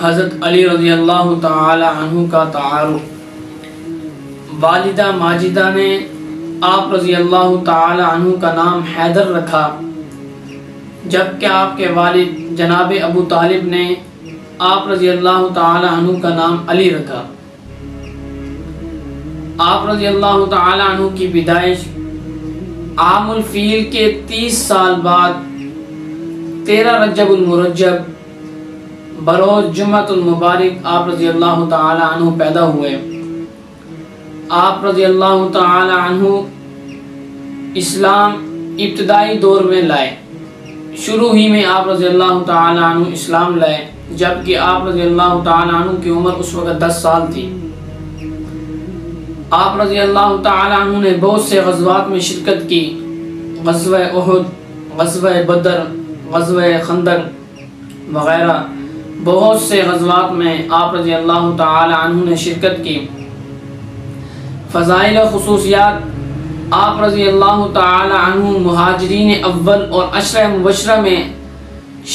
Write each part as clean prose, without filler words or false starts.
حضرت علی رضی اللہ تعالی عنہ کا تعارف۔ والدہ ماجدہ نے آپ رضی اللہ تعالی عنہ کا نام حیدر رکھا، جبکہ آپ کے والد جناب ابو طالب نے آپ رضی اللہ تعالی عنہ کا نام علی رکھا۔ آپ رضی اللہ تعالی عنہ کی پیدائش عام الفیل کے 30 سال بعد 13 رجب المرجب بروز جمعۃ المبارک آپ رضی اللہ تعالی عنہ پیدا ہوئے۔ آپ رضی اللہ تعالی عنہ اسلام ابتدائی دور میں لائے۔ شروع ہی میں آپ رضی اللہ تعالی عنہ اسلام لائے، جبکہ آپ رضی اللہ تعالی عنہ کی عمر اس وقت 10 سال تھی۔ آپ رضی اللہ تعالی عنہ نے بہت سے غزوات میں شرکت کی، غزوہ احد، غزوہ بدر، غزوہ خندق وغیرہ بہت سے غزوات میں آپ رضی اللہ تعالی عنہ نے شرکت کی۔ فضائل و خصوصیات: آپ رضی اللہ تعالی عنہ مہاجرین اول اور عشرہ مبشرہ میں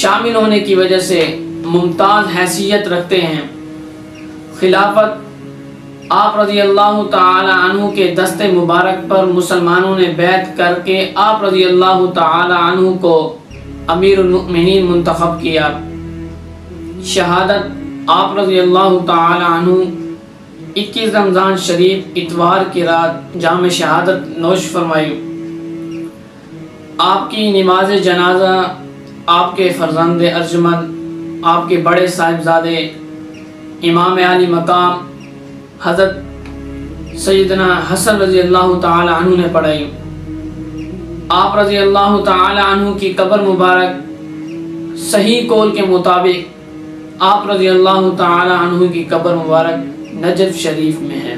شامل ہونے کی وجہ سے ممتاز حیثیت رکھتے ہیں۔ خلافت: آپ رضی اللہ تعالی عنہ کے دست مبارک پر مسلمانوں نے بیعت کر کے آپ رضی اللہ تعالی عنہ کو امیر المؤمنین منتخب کیا۔ شہادت: آپ رضی اللہ تعالی عنہ 21 رمضان شریف اتوار کی رات جام شہادت نوش فرمائی۔ آپ کی نماز جنازہ آپ کے فرزند ارجمند، آپ کے بڑے صاحبزادے امام علی مقام حضرت سیدنا حسن رضی اللہ تعالی عنہ نے پڑھائی۔ آپ رضی اللہ تعالی عنہ کی قبر مبارک صحیح قول کے مطابق آپ رضی اللہ تعالی عنہ کی قبر مبارک نجف شریف میں ہے۔